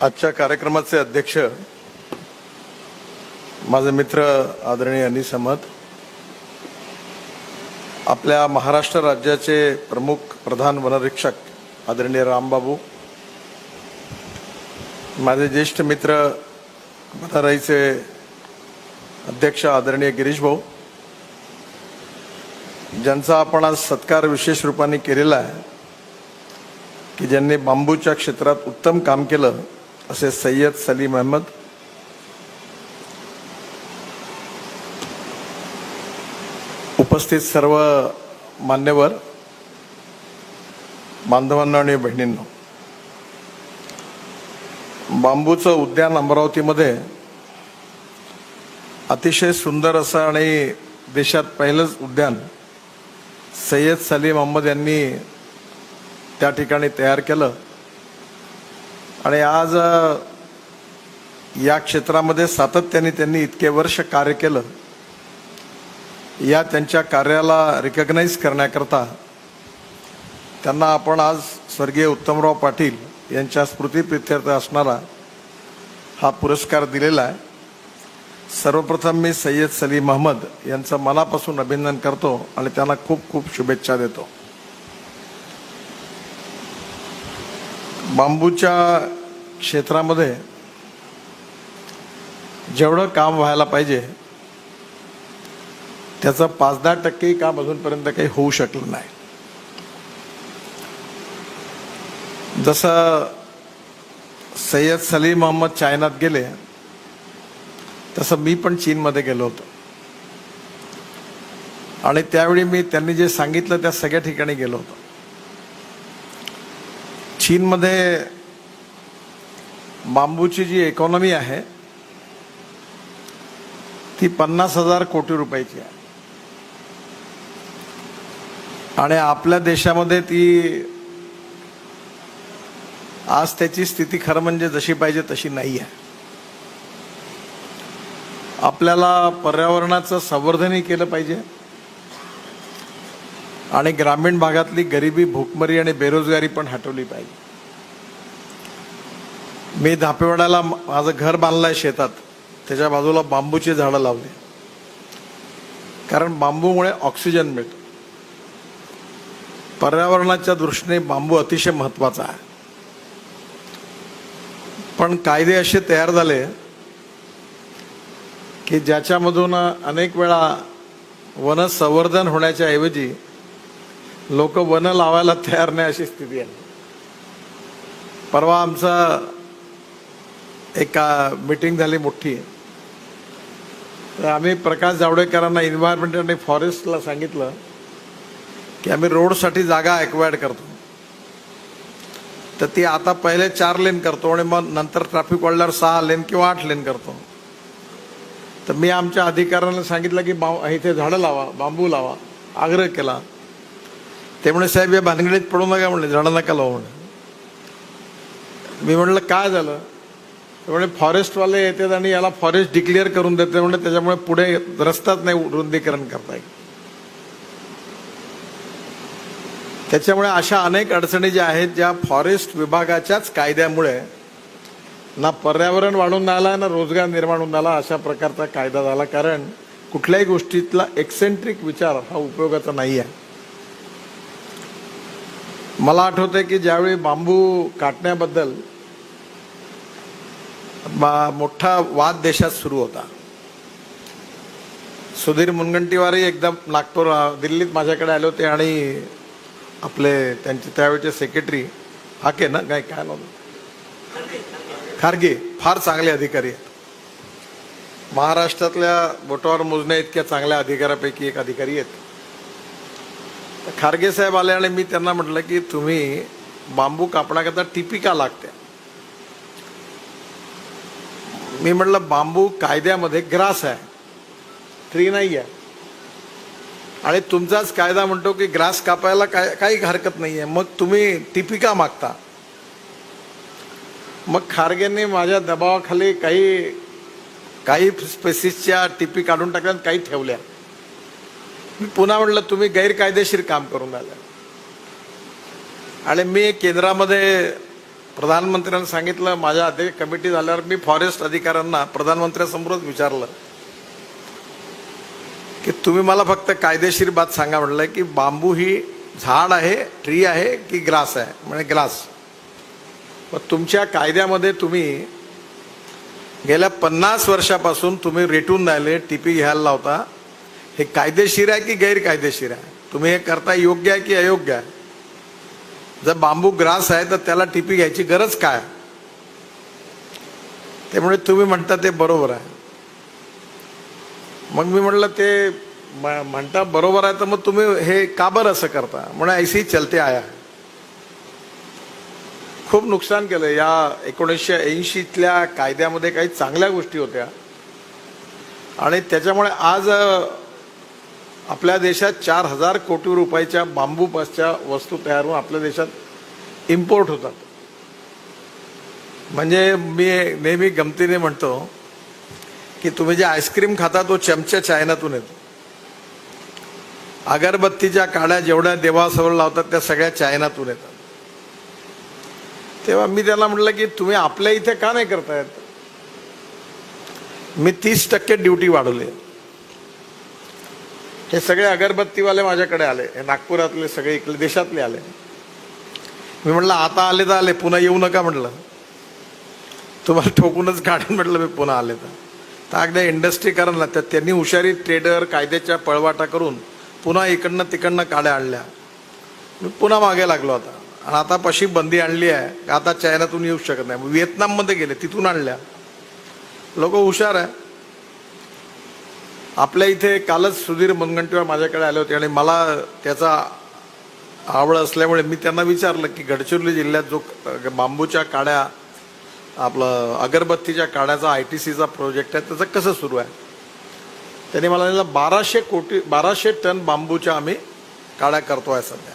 आजच्या कार्यक्रमाचे अध्यक्ष माझे मित्र आदरणीय अनीस अहमद, आपल्या महाराष्ट्र राज्याचे प्रमुख प्रधान वनरीक्षक आदरणीय रामबाबू, माझे ज्येष्ठ मित्र वनराईचे अध्यक्ष आदरणीय गिरीश भाऊ, ज्यांचा आपण आज सत्कार विशेष रूपाने केलेला आहे की ज्यांनी बांबूच्या क्षेत्रात उत्तम काम केलं असे सय्यद सलीम अहमद, उपस्थित सर्व मान्यवर बांधवांना आणि बहिणींनो, बांबूचं उद्यान अमरावतीमध्ये अतिशय सुंदर असं आणि देशात पहिलंच उद्यान सय्यद सलीम अहमद यांनी त्या ठिकाणी तयार केलं आणि आज या क्षेत्रामध्ये सातत्याने त्यांनी इतके वर्ष कार्य केलं. या त्यांच्या कार्याला रिकग्नाइज करण्याकरता त्यांना आपण आज स्वर्गीय उत्तमराव पाटील यांच्या स्मृतिप्रित्यर्थ असणारा हा पुरस्कार दिलेला आहे. सर्वप्रथम मी सय्यद सलीम अहमद यांचं मनापासून अभिनंदन करतो आणि त्यांना खूप खूप शुभेच्छा देतो. बांबूच्या क्षेत्रामध्ये जेवढं काम व्हायला पाहिजे त्याचं 5-10% काम अजूनपर्यंत काही होऊ शकलं नाही. जसं सय्यद सलीम अहमद चायनात गेले तसं मी पण चीनमध्ये गेलो होतो आणि त्यावेळी मी त्यांनी जे सांगितलं त्या सगळ्या ठिकाणी गेलो होतो. चीनमध्ये बांबूची जी इकॉनॉमी आहे ती 50,000 कोटी रुपयाची आहे आणि आपल्या देशामध्ये ती आज त्याची स्थिती खरं म्हणजे जशी पाहिजे तशी नाही आहे. आपल्याला पर्यावरणाचं संवर्धनही केलं पाहिजे आणि ग्रामीण भागातली गरिबी, भूकमरी आणि बेरोजगारी पण हटवली पाहिजे. मी धापेवाड्याला माझं घर बांधलंय शेतात, त्याच्या बाजूला बांबूची झाडं लावली कारण बांबूमुळे ऑक्सिजन मिळतो. पर्यावरणाच्या दृष्टीने बांबू अतिशय महत्वाचा आहे. पण कायदे असे तयार झाले की ज्याच्यामधून अनेक वेळा वन संवर्धन होण्याच्या ऐवजी लोक वन लावायला तयार नाही अशी स्थिती आहे. परवा आमचा एक मीटिंग झाली मोठी, तर आम्ही प्रकाश जावडेकरांना एन्व्हायरमेंट आणि फॉरेस्टला सांगितलं की आम्ही रोडसाठी जागा ॲक्वायर्ड करतो, तर ती आता पहिले 4 लेन करतो आणि मग नंतर ट्रॅफिक वाढल्यावर 6 लेन किंवा 8 लेन करतो. तर मी आमच्या अधिकाऱ्यांना सांगितलं की इथे झाडं लावा, बांबू लावा, आग्रह केला. ते म्हणे साहेब या भानगडीत पडू नका, म्हणले झाडं नका लावू म्हणे. मी म्हणलं काय झालं? म्हणजे फॉरेस्टवाले येतात आणि याला फॉरेस्ट डिक्लेअर करून देते, म्हणजे त्याच्यामुळे पुढे रस्ताच नाही रुंदीकरण करता येईल. त्याच्यामुळे अशा अनेक अडचणी ज्या आहेत, ज्या फॉरेस्ट विभागाच्याच कायद्यामुळे ना पर्यावरण वाढून आला ना रोजगार निर्माण होऊन आला, अशा प्रकारचा कायदा झाला. कारण कुठल्याही गोष्टीतला एक्सेंट्रिक विचार हा उपयोगाचा नाही आहे. मला आठवतंय की ज्यावेळी बांबू काटण्याबद्दल मोठा वाद देशात सुरू होता, सुधीर मुनगंटीवारही एकदम दिल्लीत माझ्याकडे आले होते आणि आपले त्यांचे त्यावेळेचे सेक्रेटरी हाके ना काय नाव खारगे, फार चांगले अधिकारी आहेत. महाराष्ट्रातल्या बोटावर मोजण्या इतक्या चांगल्या अधिकाऱ्यापैकी एक अधिकारी आहेत. खारगे साहेब आले आणि मी त्यांना म्हटलं की तुम्ही बांबू कापण्याकरता टिपी का लागते? मी म्हटलं बांबू कायद्यामध्ये ग्रास आहे, ट्री नाही आहे आणि तुमचाच कायदा म्हणतो की ग्रास कापायला काही हरकत नाही आहे, मग तुम्ही टिपी का मागता? मग खारगेंनी माझ्या दबावाखाली काही स्पेसिसच्या टिपी काढून टाकल्या, काही ठेवल्या. मी पुन्हा म्हटलं तुम्ही गैरकायदेशीर काम करून आले आणि मी केंद्रामध्ये प्रधानमंत्र्यांनी सांगितलं, माझ्या अध्यक्ष कमिटी झाल्यावर मी फॉरेस्ट अधिकाऱ्यांना प्रधानमंत्र्यांसमोरच विचारलं की तुम्ही मला फक्त कायदेशीर बात सांगा. म्हटलं की बांबू ही झाड आहे, ट्री आहे की ग्रास आहे? म्हणजे ग्रास. मग तुमच्या कायद्यामध्ये तुम्ही गेल्या 50 वर्षापासून तुम्ही रेटून राहिले, टीपी घ्यायला लावता. हे कायदेशीर आहे की गैरकायदेशीर आहे? तुम्ही हे करता योग्य आहे की अयोग्य आहे? जर बांबू ग्रास आहे तर त्याला टीपी घ्यायची गरज काय? त्यामुळे तुम्ही म्हणता ते बरोबर आहे. मग मी म्हटलं ते म्हणता बरोबर आहे तर मग तुम्ही हे का बरं असं करता? म्हणून ऐसी चलते आया. खूप नुकसान केलं. या 1980तल्या कायद्यामध्ये काही चांगल्या गोष्टी होत्या आणि त्याच्यामुळे आज आपल्या देशात 4000 कोटी रुपयाच्या बांबूपासच्या वस्तू तयार होऊन आपल्या देशात इम्पोर्ट होतात. म्हणजे मी नेहमी गमतीने म्हणतो की तुम्ही जे आईस्क्रीम खाता तो चमचा चायनातून येतो. अगरबत्तीच्या काड्या जेवढ्या देवासमोर लावतात त्या सगळ्या चायनातून येतात. तेव्हा मी त्याला म्हटलं की तुम्ही आपल्या इथे का नाही करतायत? मी 30% ड्युटी वाढवली. हे सगळे अगरबत्तीवाले माझ्याकडे आले, हे नागपुरातले सगळे इकडे देशातले आले. मी म्हटलं आता आले तर आले, पुन्हा येऊ नका म्हटलं, तुम्हाला ठोकूनच काढून म्हटलं मी पुन्हा आले तर अगदी इंडस्ट्री करा ना. तर त्यांनी हुशारी ट्रेडर कायद्याच्या पळवाटा करून पुन्हा इकडनं तिकडनं काड्या आणल्या. मी पुन्हा मागे लागलो आता. आणि आता पशी बंदी आणली आहे, आता चायनातून येऊ शकत नाही. व्हिएतनाममध्ये गेले, तिथून आणल्या. लोक हुशार आहे. आपल्या इथे कालच सुधीर मुनगंटीवार माझ्याकडे आले होते आणि मला त्याचा आवड असल्यामुळे मी त्यांना विचारलं की गडचिरोली जिल्ह्यात जो बांबूच्या काड्या, आपलं अगरबत्तीच्या काड्याचा ITCचा प्रोजेक्ट आहे त्याचं कसं सुरू आहे? त्यांनी मला सांगितलं 1200 टन बांबूच्या आम्ही काड्या करतो आहे सध्या.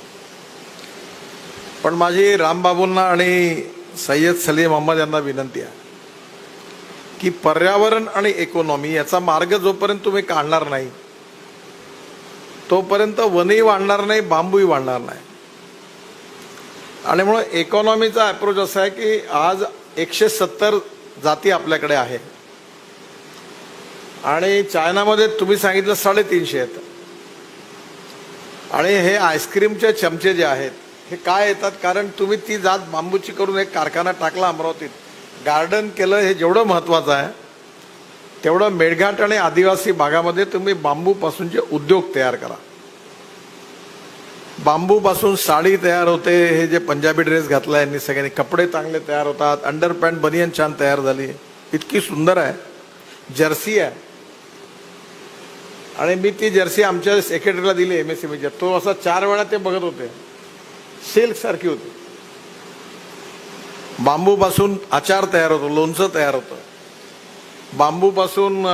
पण माझी रामबाबूंना आणि सय्यद सलीम अहमद यांना विनंती आहे की पर्यावरण आणि इकॉनॉमी याचा मार्ग जोपर्यंत तुम्ही काढणार नाही तोपर्यंत वनही वाढणार नाही, बांबूही वाढणार नाही. आणि म्हणून इकॉनॉमीचा अप्रोच असा आहे की आज 170 जाती आपल्याकडे आहे आणि चायनामध्ये तुम्ही सांगितलं 350 आहेत. आणि हे आईस्क्रीमचे चमचे जे आहेत हे काय येतात? कारण तुम्ही ती जात बांबूची करून एक कारखाना टाकला अमरावतीत, गार्डन केलं. हे जेवढं महत्वाचं आहे तेवढं मेळघाट आणि आदिवासी भागामध्ये तुम्ही बांबूपासूनचे उद्योग तयार करा. बांबूपासून साडी तयार होते. हे जे पंजाबी ड्रेस घातला यांनी सगळ्यांनी, कपडे चांगले तयार होतात. अंडरपॅन्ट बनियन छान तयार झाली, इतकी सुंदर आहे. जर्सी आहे आणि मी ती जर्सी आमच्या सेक्रेटरीला दिली MSMEच्या. तो असा 4 वेळा ते बघत होते, सिल्क सारखी होती. बांबूपासून आचार तयार होतो, लोणचं तयार होतं. बांबूपासून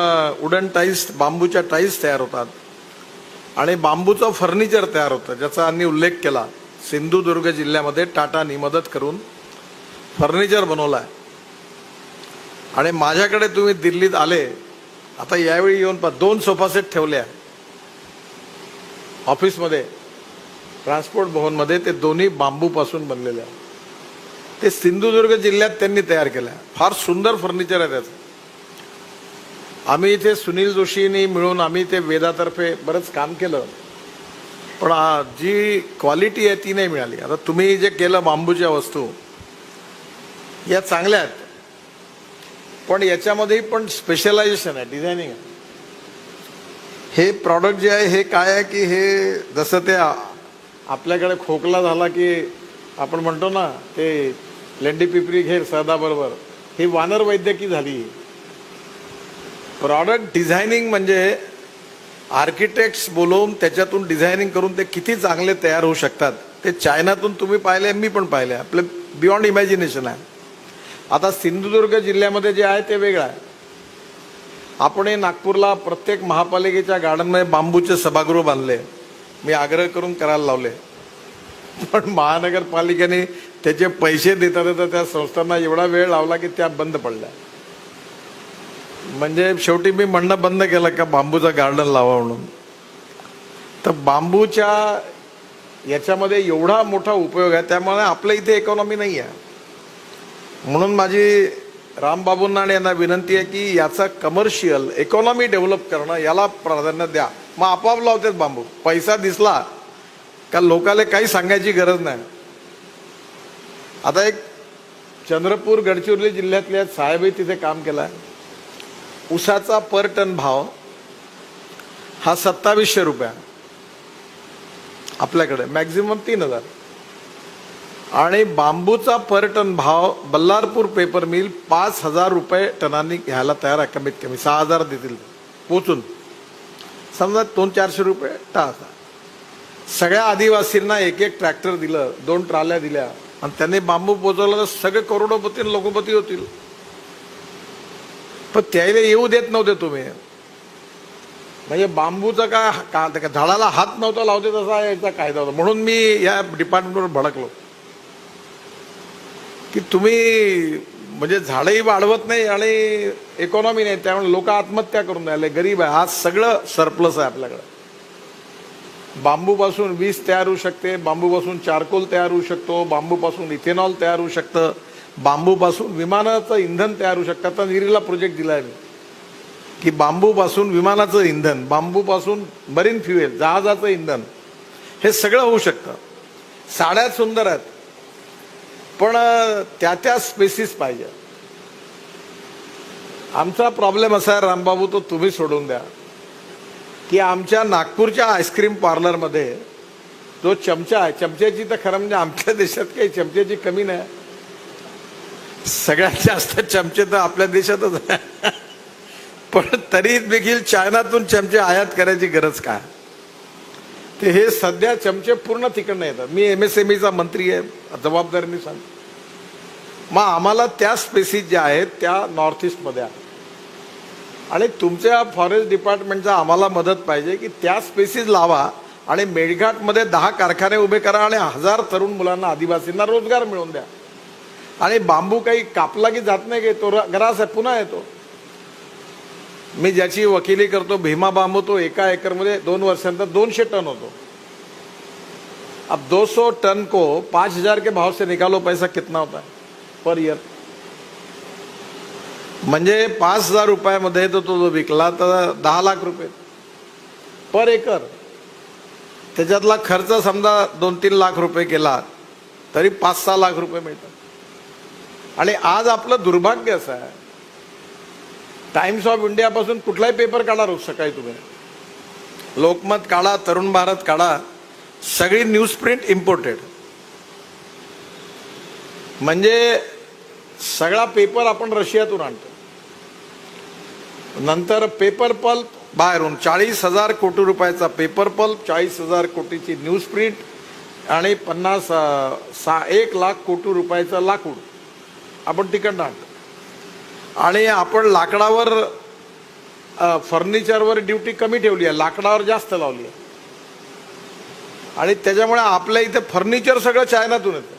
वुडन टाईल्स, बांबूच्या टाईल्स तयार होतात आणि बांबूचं फर्निचर तयार होतं, ज्याचा आम्ही उल्लेख केला. सिंधुदुर्ग जिल्ह्यामध्ये टाटानी मदत करून फर्निचर बनवलं आहे. आणि माझ्याकडे तुम्ही दिल्लीत आले, आता यावेळी येऊन 2 सोफा सेट ठेवले आहे ऑफिसमध्ये, ट्रान्सपोर्ट भवनमध्ये. ते दोन्ही बांबूपासून बनलेले आहे. ते सिंधुदुर्ग जिल्ह्यात त्यांनी तयार केलं आहे. फार सुंदर फर्निचर आहे त्याचं. आम्ही इथे सुनील जोशींनी मिळून आम्ही ते वेदातर्फे बरंच काम केलं, पण जी क्वालिटी आहे ती नाही मिळाली. आता तुम्ही जे केलं बांबूच्या वस्तू या चांगल्या आहेत, पण याच्यामध्ये पण स्पेशलायझेशन आहे, डिझायनिंग आहे. हे प्रॉडक्ट जे आहे हे काय आहे की हे जसं ते आपल्याकडे खोकला झाला की आपण म्हणतो ना ते लेंडी पिपरी घेर सदा बरोबर, ही वानर वैद्यकी झाली. प्रॉडक्ट डिझायनिंग म्हणजे आर्किटेक्ट्स बोलवून त्याच्यातून डिझायनिंग करून ते किती चांगले तयार होऊ शकतात ते चायनातून तुम्ही पाहिले, मी पण पाहिले. आपलं बियॉन्ड इमॅजिनेशन आहे. आता सिंधुदुर्ग जिल्ह्यामध्ये जे आहे ते वेगळं आहे. आपण नागपूरला प्रत्येक महापालिकेच्या गार्डनमध्ये बांबूचे सभागृह बांधले, मी आग्रह करून करायला लावले, पण महानगरपालिकेने त्याचे पैसे देतात तर त्या संस्थांना एवढा वेळ लावला की त्या बंद पडल्या. म्हणजे शेवटी मी म्हणणं बंद केलं का बांबूचं गार्डन लावा म्हणून. तर बांबूच्या याच्यामध्ये एवढा मोठा उपयोग आहे, त्यामुळे आपल्या इथे इकॉनॉमी नाही आहे. म्हणून माझी रामबाबूंना आणि यांना विनंती आहे की याचा कमर्शियल इकॉनॉमी डेव्हलप करणं याला प्राधान्य द्या. मग आपोआप लावतात बांबू. पैसा दिसला का लोकांना काही सांगायची गरज नाही. आता एक चंद्रपूर गडचिरोली जिल्ह्यातल्या साहेबही तिथे काम केलं आहे. ऊसाचा पर टन भाव हा 2700 रुपये आपल्याकडे, मॅक्झिमम 3000. आणि बांबूचा पर टन भाव बल्लारपूर पेपर मिल 5000 रुपये टनांनी घ्यायला तयार आहे. कमीत कमी 6000 देतील पोचून. समजा 200-400 रुपये टाका. सगळ्या आदिवासींना एक एक ट्रॅक्टर दिलं, 2 ट्राल्या दिल्या आणि त्यांनी बांबू पोचवला तर सगळे करोडोपती लोकपती होतील. पण त्याला येऊ देत नव्हते तुम्ही. म्हणजे बांबूचा का झाडाला हात नव्हता लावते तसा याचा कायदा होता. म्हणून मी या डिपार्टमेंटवर भडकलो की तुम्ही म्हणजे झाडही वाढवत नाही आणि इकॉनॉमी नाही, त्यामुळे लोक आत्महत्या करून राहिले, गरीब आहे. आज सगळं सरप्लस आहे आपल्याकडे. बांबूपासून वीज तयार होऊ शकते, बांबूपासून चारकोल तयार होऊ शकतो, बांबूपासून इथेनॉल तयार होऊ शकतं, बांबूपासून विमानाचं इंधन तयार होऊ शकतं. आता निरीला प्रोजेक्ट दिला आहे की बांबूपासून विमानाचं इंधन, बांबूपासून मरीन फ्युएल, जहाजाचं इंधन, हे सगळं होऊ शकतं. साड्या सुंदर आहेत पण त्या स्पेसिस पाहिजे. आमचा प्रॉब्लेम असा आहे रामबाबू, तो तुम्ही सोडून द्या, की आमच्या नागपूरच्या आईस्क्रीम पार्लरमध्ये जो चमचा आहे, चमच्याची तर खरं म्हणजे आमच्या देशात काही चमच्याची कमी नाही. सगळ्यात जास्त चमचे तर आपल्या देशातच आहे. पण तरी देखील चायनातून चमचे आयात करायची गरज काय? ते हे सध्या चमचे पूर्ण तिकडनं येतात. मी MSMEचा मंत्री आहे, जबाबदारीने सांगतो. मग आम्हाला त्या स्पेसिस ज्या आहेत त्या नॉर्थ ईस्टमध्ये आहे आणि तुमच्या फॉरेस्ट डिपार्टमेंटचा आम्हाला मदत पाहिजे की त्या स्पेसिस लावा आणि मेळघाटमध्ये 10 कारखाने उभे करा आणि 1000 तरुण मुलांना, आदिवासींना रोजगार मिळवून द्या. आणि बांबू काही कापला की जात नाही, की तो ग्रास आहे, पुन्हा येतो. मी ज्याची वकिली करतो, भीमा बांबू, तो एका एकरमध्ये 2 वर्षांतर 200 टन होतो. अब 200 टन को 5000 के भाव से निकालो, पैसा कितना होता है पर ईयर? म्हणजे 5000 रुपयामध्ये तो जो विकला तर 10 लाख रुपये पर एकर. त्याच्यातला खर्च समजा 2-3 लाख रुपये केला तरी 5-6 लाख रुपये मिळतात. आणि आज आपलं दुर्भाग्य असं आहे, टाइम्स ऑफ इंडियापासून कुठलाही पेपर काढा रोज सकाळी तुम्ही, लोकमत काढा, तरुण भारत काढा, सगळी न्यूज प्रिंट इम्पोर्टेड. म्हणजे सगळा पेपर आपण रशियातून आणतो. नंतर पेपर पल्प बाहेरून 40,000 कोटी रुपयाचा पेपर पल्प, 40,000 कोटीची न्यूज प्रिंट आणि 1 लाख कोटी रुपयाचं लाकूड आपण तिकडनं आणतो. आणि आपण लाकडावर, फर्निचरवर ड्युटी कमी ठेवली आहे, लाकडावर जास्त लावली आहे. आणि त्याच्यामुळे आपल्या इथे फर्निचर सगळं चायनातून येतं.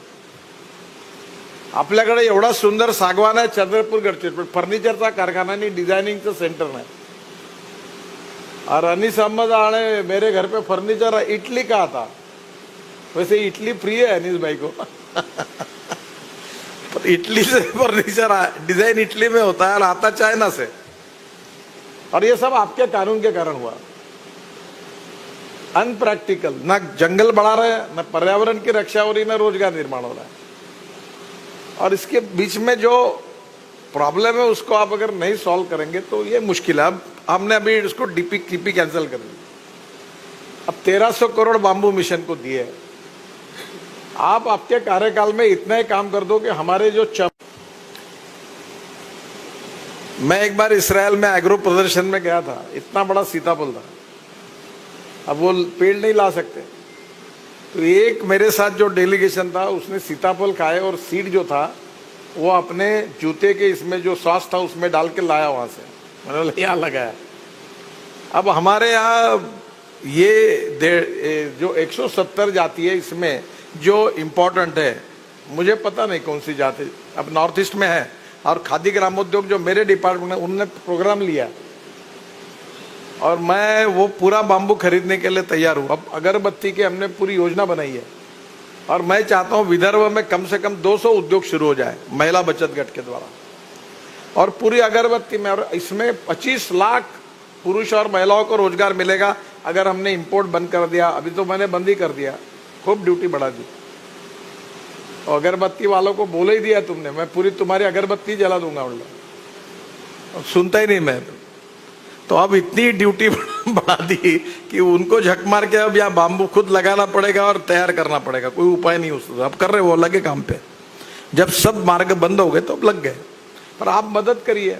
आपल्याकडे एवढा सुंदर सागवान आहे चंद्रपूर गडचिरोली, पण फर्निचरचा कारखाना आणि डिझायनिंगचं सेंटर नाही. और अनिस अहमद आने मेरे घर पे फर्नीचर इटली का आता, वैसे इटली फ्री है अनिस भाई को. इटली से फर्नीचर डिजाइन इटली में होता है और आता चाइना से. और ये सब आपके कानून के कारण हुआ. अनप्रैक्टिकल, ना जंगल बढ़ा रहे हैं, ना पर्यावरण की रक्षा हो रही, ना रोजगार निर्माण हो रहा है. और इसके बीच में जो प्रॉब्लम है उसको आप अगर नहीं सॉल्व करेंगे तो ये मुश्किल है. अब हमने अभी इसको DP कैंसिल कर दी. अब 1300 करोड़ बांबू मिशन को दिए. आप आपके कार्यकाल में इतना ही काम कर दो कि हमारे जो मैं एक बार इसराइल में एग्रो प्रदर्शन में गया था, इतना बड़ा सीताफल था. अब वो पेड़ नहीं ला सकते, तो एक मेरे साथ जो डेलीगेशन था उसने सीताफल खाए और सीड जो था वो अपने जूते के इसमें जो सॉस था उसमें डाल के लाया वहां से. मैंने बोला यहाँ लगाया. अब हमारे यहाँ ये जो 170 जाति है, इसमें जो इम्पोर्टेंट है, मुझे पता नहीं कौन सी जाति अब नॉर्थ ईस्ट में है. और खादी ग्रामोद्योग जो मेरे डिपार्टमेंट में, उन्होंने प्रोग्राम लिया और मैं वो पूरा बांबू खरीदने के लिए तैयार हूँ. अब अगरबत्ती की हमने पूरी योजना बनाई है और मैं चाहता हूं विदर्भ में कम से कम 200 उद्योग शुरू हो जाए महिला बचत गट के द्वारा। और पूरी अगरबत्ती में, और इसमें 25 लाख पुरुष और महिलाओं को रोजगार मिलेगा अगर हमने इंपोर्ट बंद कर दिया। अभी तो मैंने बंद ही कर दिया, खूब ड्यूटी बढ़ा दी। और अगरबत्ती वालों को बोल ही दिया तुमने, मैं पूरी तुम्हारी अगरबत्ती जला दूंगा उन लोग, सुनता ही नहीं मैं। तो अब इतनी ड्यूटी बढ़ा दी कि उनको झक मार के अब यहाँ बाम्बू खुद लगाना पड़ेगा और तैयार करना पड़ेगा, कोई उपाय नहीं उसका। अब कर रहे वो लगे काम पे, जब सब मार्ग बंद हो गए तो अब लग गए। पर आप मदद करिए।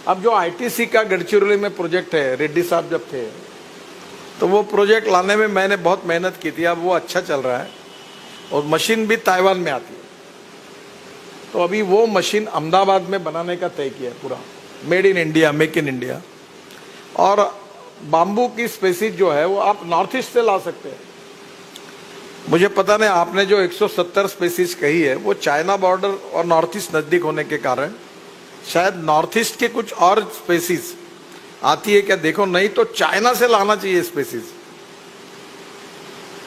अब जो आईटीसी का गढ़चिरौली में प्रोजेक्ट है, रेड्डी साहब जब थे तो वो प्रोजेक्ट लाने में मैंने बहुत मेहनत की थी। अब वो अच्छा चल रहा है और मशीन भी ताइवान में आती है। तो अभी वो मशीन अहमदाबाद में बनाने का तय किया है, पूरा made in India, make in India. और बाम्बू की स्पेसीज जो है वो आप नॉर्थ ईस्ट से ला सकते हैं। मुझे पता नहीं, आपने जो 170 स्पेसीज कही है वो चाइना बॉर्डर और नॉर्थ ईस्ट नजदीक होने के कारण शायद नॉर्थ ईस्ट के कुछ और स्पेसीज आती है क्या देखो, नहीं तो चाइना से लाना चाहिए स्पेसीज।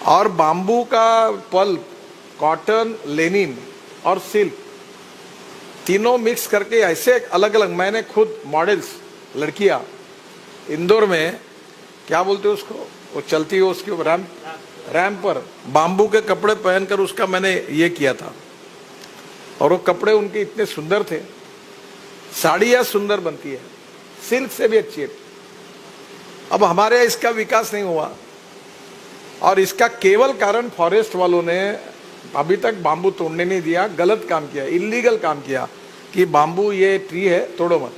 और बाम्बू का पल्प, कॉटन, लेनिन और सिल्क तीनों मिक्स करके ऐसे अलग अलग, मैंने खुद मॉडल्स, लड़कियां इंदौर में क्या बोलते हैं उसको, वो चलती है उसके ऊपर रैंप पर बाम्बू के कपड़े पहनकर उसका मैंने ये किया था। और वो कपड़े उनके इतने सुंदर थे। साड़ियां सुंदर बनती है, सिल्क से भी अच्छी है। अब हमारे यहाँ इसका विकास नहीं हुआ और इसका केवल कारण फॉरेस्ट वालों ने अभी तक बाम्बू तोड़ने नहीं दिया, गलत काम किया, इलीगल काम किया कि बाम्बू ये ट्री है तोड़ो मत,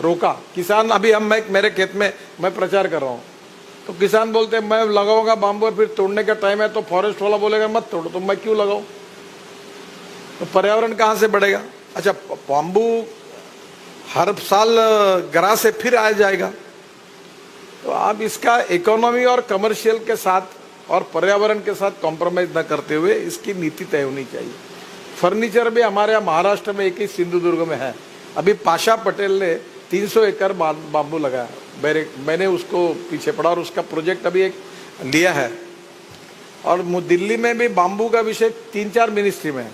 रोका। किसान अभी हम मेरे खेत में मैं प्रचार कर रहा हूँ तो किसान बोलते हैं मैं लगाऊंगा बाम्बू और फिर तोड़ने का टाइम है तो फॉरेस्ट वाला बोलेगा मत तोड़ो, तो मैं क्यों लगाऊं? तो पर्यावरण कहाँ से बढ़ेगा? अच्छा, बाम्बू हर साल गरा से फिर आ जाएगा। तो आप इसका इकोनॉमी और कमर्शियल के साथ और पर्यावरण के साथ कॉम्प्रोमाइज न करते हुए इसकी नीति तय होनी चाहिए। फर्नीचर भी हमारे यहाँ महाराष्ट्र में एक ही सिंधुदुर्ग में है। अभी पाशा पटेल ने 300 एकड़ बाम्बू लगाया, मैंने उसको पीछे पड़ा और उसका प्रोजेक्ट अभी एक लिया है। और दिल्ली में भी बाम्बू का विषय 3-4 मिनिस्ट्री में है।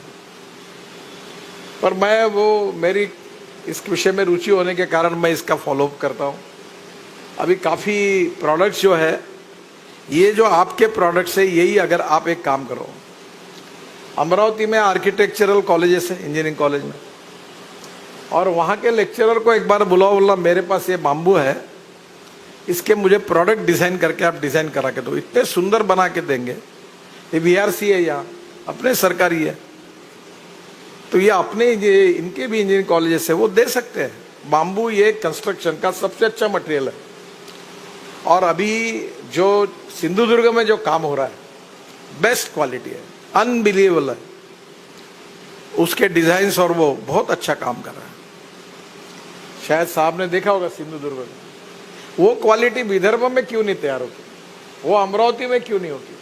पर मैं वो मेरी इस विषय में रुचि होने के कारण मैं इसका फॉलोअप करता हूँ। अभी काफ़ी प्रोडक्ट्स जो है, ये जो आपके प्रोडक्ट्स है, यही अगर आप एक काम करो, अमरावती में आर्किटेक्चरल कॉलेजेस है, इंजीनियरिंग कॉलेज में, और वहाँ के लेक्चरर को एक बार बुलाओ, बोला मेरे पास ये बाम्बू है, इसके मुझे प्रोडक्ट डिज़ाइन करके आप डिज़ाइन करा के दो। इतने सुंदर बना के देंगे। ये VRC है, यहाँ अपने सरकारी है, तो ये अपने इनके भी इंजीनियरिंग कॉलेजेस है, वो दे सकते हैं। बाम्बू ये कंस्ट्रक्शन का सबसे अच्छा मटेरियल है। और अभी जो सिंधुदुर्ग में जो काम हो रहा है, बेस्ट क्वालिटी है, अनबिलीवेबल है उसके डिजाइन्स, और वो बहुत अच्छा काम कर रहा है। शायद साहब ने देखा होगा सिंधुदुर्ग में, वो क्वालिटी विदर्भ में क्यों नहीं तैयार होती, वो अमरावती में क्यों नहीं होती,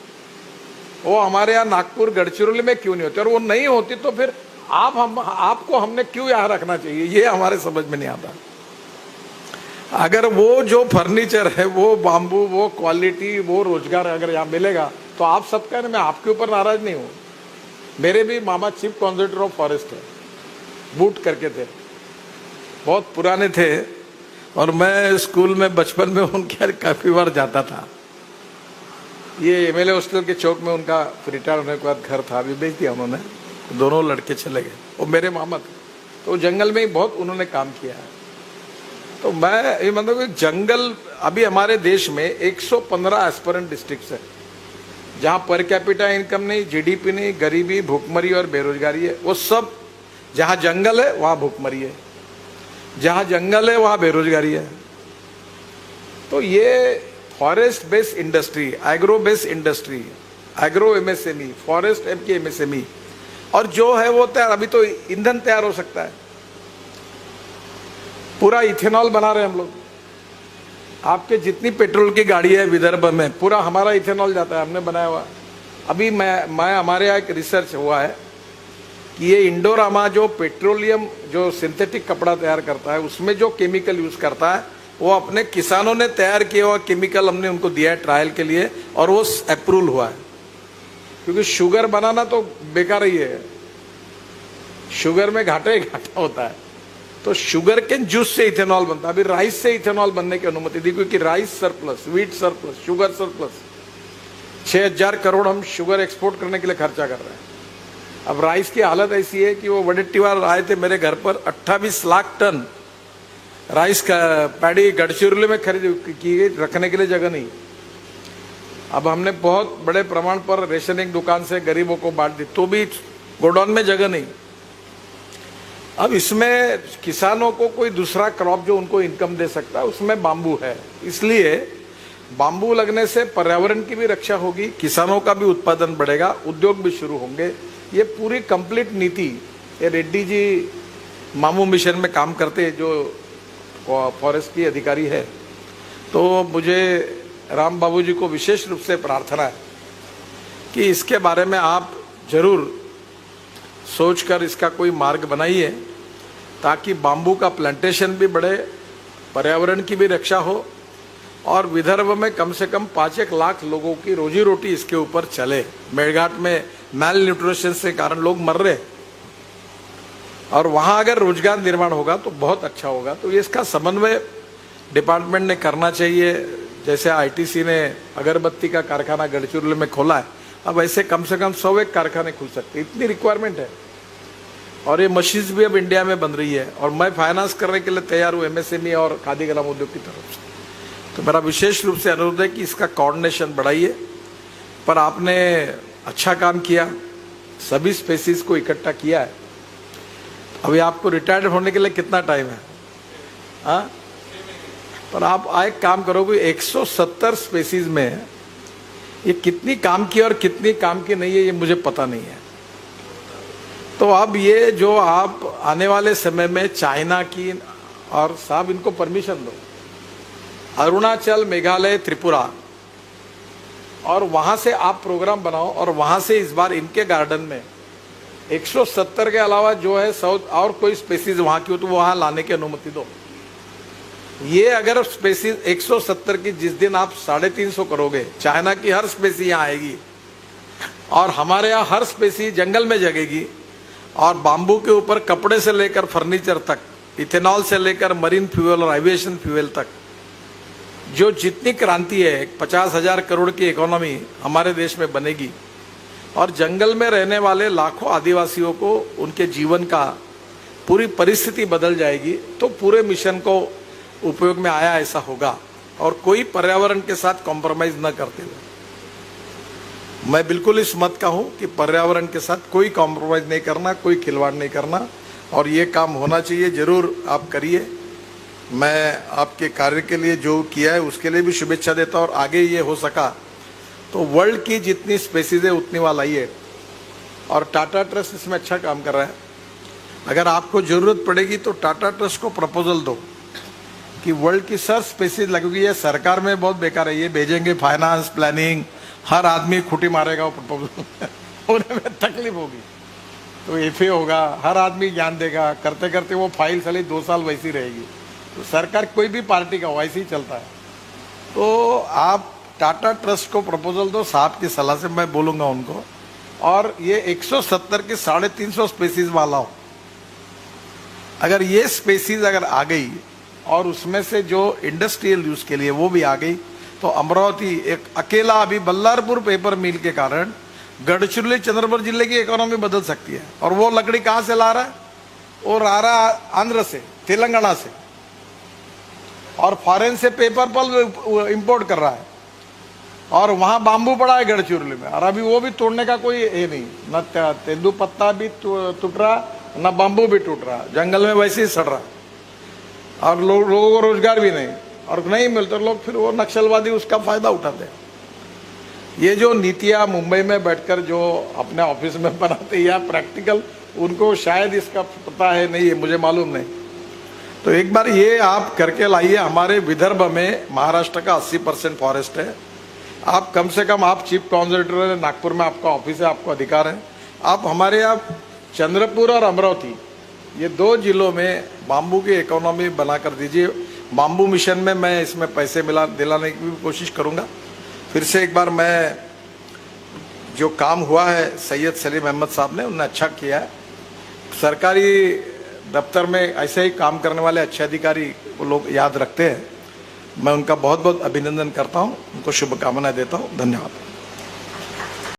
वो हमारे यहाँ नागपुर, गढ़चिरौली में क्यों नहीं होती। और वो नहीं होती तो फिर आपको हमने क्यों यहाँ रखना चाहिए, ये हमारे समझ में नहीं आता। अगर वो जो फर्नीचर है, वो बाम्बू, वो क्वालिटी, वो रोजगार अगर यहाँ मिलेगा तो आप सबका, मैं आपके ऊपर नाराज नहीं हूँ। मेरे भी मामा चीफ कॉन्जर्वेटर ऑफ फॉरेस्ट है, बूट करके थे, बहुत पुराने थे। और मैं स्कूल में बचपन में उनके यहाँ काफ़ी बार जाता था। ये MLA हॉस्टल के चौक में उनका रिटायर होने के बाद घर था, अभी बेच दिया उन्होंने, दोनों लड़के चले गए। वो मेरे मामा थे, तो जंगल में ही बहुत उन्होंने काम किया है। तो मैं ये मतलब कि जंगल, अभी हमारे देश में 115 एस्पिरेंट डिस्ट्रिक्ट्स है जहाँ पर कैपिटा इनकम नहीं, GDP नहीं, गरीबी, भूखमरी और बेरोजगारी है। वो सब, जहाँ जंगल है वहाँ भूखमरी है, जहाँ जंगल है वहाँ बेरोजगारी है। तो ये forest based industry, agro based industry, agro MSME, forest की MSME, और जो है वो तैयार, अभी तो ईंधन तैयार हो सकता है। पूरा इथेनॉल बना रहे हैं हम लोग। आपके जितनी पेट्रोल की गाड़ी है विदर्भ में, पूरा हमारा इथेनॉल जाता है, हमने बनाया हुआ। अभी मैं हमारे यहाँ एक रिसर्च हुआ है कि ये इंडोरामा जो पेट्रोलियम, जो सिंथेटिक कपड़ा तैयार करता है, उसमें जो केमिकल यूज करता है, वो अपने किसानों ने तैयार किया हुआ केमिकल हमने उनको दिया है ट्रायल के लिए, और वो अप्रूवल हुआ है। क्योंकि शुगर बनाना तो बेकार ही है, शुगर में घाटा ही घाटा होता है। तो शुगर के जूस से इथेनॉल बनता है। अभी राइस से इथेनॉल बनने की अनुमति दी, क्योंकि rice surplus, wheat surplus, sugar surplus, 6,000 crore हम शुगर एक्सपोर्ट करने के लिए खर्चा कर रहे हैं। अब राइस की हालत ऐसी है कि वो वडेट्टीवार आए थे मेरे घर पर, 28 लाख टन राइस का पैडी गढ़चिरौली में खरीद की गई, रखने के लिए जगह नहीं। अब हमने बहुत बड़े प्रमाण पर रेशनिंग दुकान से गरीबों को बांट दी, तो भी गोडाउन में जगह नहीं। अब इसमें किसानों को कोई दूसरा क्रॉप जो उनको इनकम दे सकता है, उसमें बांबू है। इसलिए बांबू लगने से पर्यावरण की भी रक्षा होगी, किसानों का भी उत्पादन बढ़ेगा, उद्योग भी शुरू होंगे। ये पूरी कंप्लीट नीति, ये रेड्डी जी मामू मिशन में काम करते जो फॉरेस्ट की अधिकारी है, तो मुझे राम बाबू जी को विशेष रूप से प्रार्थना है कि इसके बारे में आप जरूर सोचकर इसका कोई मार्ग बनाइए, ताकि बांबू का प्लांटेशन भी बढ़े, पर्यावरण की भी रक्षा हो, और विदर्भ में कम से कम 5-1 लाख लोगों की रोजी रोटी इसके ऊपर चले। मेड़घाट में मैल न्यूट्रिशन से कारण लोग मर रहे, और वहां अगर रोजगार निर्माण होगा तो बहुत अच्छा होगा। तो ये इसका समन्वय डिपार्टमेंट ने करना चाहिए। जैसे आईटीसी ने अगरबत्ती का कारखाना गढ़चिरौली में खोला है, अब ऐसे कम से कम 101 कारखाने खुल सकते हैं, इतनी रिक्वायरमेंट है। और ये मशीन्स भी अब इंडिया में बन रही है, और मैं फाइनेंस करने के लिए तैयार हूँ एमएसएमई और खादी ग्राम उद्योग की तरफ से। तो मेरा विशेष रूप से अनुरोध है कि इसका कोऑर्डिनेशन बढ़ाइए। पर आपने अच्छा काम किया, सभी स्पेसीज को इकट्ठा किया है। अभी आपको रिटायर्ड होने के लिए कितना टाइम है? हाँ, पर आप एक काम करोगे, 170 स्पेसीज में ये कितनी काम की और कितनी काम की नहीं है, ये मुझे पता नहीं है। तो अब ये जो आप आने वाले समय में चाइना की, और साहब इनको परमिशन दो, अरुणाचल, मेघालय, त्रिपुरा, और वहां से आप प्रोग्राम बनाओ, और वहां से इस बार इनके गार्डन में 170 के अलावा जो है साउथ और कोई स्पेसीज वहां की हो तो वहां लाने की अनुमति दो। ये अगर स्पेसीज 170 की जिस दिन आप 350 करोगे, चाइना की हर स्पेसी यहाँ आएगी, और हमारे यहाँ हर स्पेसी जंगल में जगेगी, और बांबू के ऊपर कपड़े से लेकर फर्नीचर तक, इथेनॉल से लेकर मरीन फ्यूल और एविएशन फ्यूल तक, जो जितनी क्रांति है, 50,000 करोड़ की इकोनॉमी हमारे देश में बनेगी, और जंगल में रहने वाले लाखों आदिवासियों को उनके जीवन का पूरी परिस्थिति बदल जाएगी। तो पूरे मिशन को उपयोग में आया ऐसा होगा, और कोई पर्यावरण के साथ कॉम्प्रोमाइज न करते हुए। मैं बिल्कुल इस मत का हूं कि पर्यावरण के साथ कोई कॉम्प्रोमाइज नहीं करना, कोई खिलवाड़ नहीं करना, और ये काम होना चाहिए। जरूर आप करिए। मैं आपके कार्य के लिए जो किया है उसके लिए भी शुभेच्छा देता हूं, और आगे ये हो सका तो वर्ल्ड की जितनी स्पेसीज है उतनी वाला लाइए। और टाटा ट्रस्ट इसमें अच्छा काम कर रहा है। अगर आपको जरूरत पड़ेगी तो टाटा ट्रस्ट को प्रपोजल दो कि वर्ल्ड की सर स्पेसीज लगेगी। ये सरकार में बहुत बेकार है, ये भेजेंगे फाइनेंस, प्लानिंग, हर आदमी खुटी मारेगा वो प्रपोजल होने में तकलीफ होगी। तो एफए होगा, हर आदमी ज्ञान देगा, करते करते वो फाइल साली 2 साल वैसी रहेगी। तो सरकार कोई भी पार्टी का वैसे ही चलता है। तो आप टाटा ट्रस्ट को प्रपोजल दो, साहब की सलाह से मैं बोलूंगा उनको, और ये 170 के 350 स्पेसीज वाला हो। अगर ये स्पेसीज अगर आ गई, और उसमें से जो इंडस्ट्रियल यूज के लिए वो भी आ गई, तो अमरावती एक अकेला अभी बल्लारपुर पेपर मिल के कारण गढ़चिरौली, चंद्रपुर जिले की इकोनॉमी बदल सकती है। और वो लकड़ी कहाँ से ला रहा है? वो ला रहा आंध्र से, तेलंगाना से, और फॉरेन से पेपर पल्प इंपोर्ट कर रहा है, और वहां बांबू पड़ा है गढ़चिरौली में, और अभी वो भी तोड़ने का कोई ये नहीं, न तेंदू पत्ता भी टूट रहा, न बांबू भी टूट रहा, जंगल में वैसे ही सड़ रहा, और लोगों को रोजगार भी नहीं, और नहीं मिलते लोग फिर वो नक्सलवादी उसका फायदा उठाते हैं। ये जो नीतियां मुंबई में बैठकर जो अपने ऑफिस में बनाते या प्रैक्टिकल, उनको शायद इसका पता है नहीं है, मुझे मालूम नहीं। तो एक बार ये आप करके लाइए। हमारे विदर्भ में महाराष्ट्र का 80% फॉरेस्ट है। आप कम से कम, आप चीफ कॉन्जर्वेटर है, नागपुर में आपका ऑफिस है, आपको अधिकार है, आप हमारे यहाँ चंद्रपुर और अमरावती, ये 2 जिलों में बांबू की इकोनॉमी बना कर दीजिए। बांबू मिशन में मैं इसमें पैसे दिलाने की भी कोशिश करूंगा। फिर से एक बार मैं जो काम हुआ है सैयद सलीम अहमद साहब ने, उन्होंने अच्छा किया है। सरकारी दफ्तर में ऐसे ही काम करने वाले अच्छे अधिकारी को लोग याद रखते हैं। मैं उनका बहुत बहुत अभिनंदन करता हूं, उनको शुभकामनाएं देता हूं। धन्यवाद।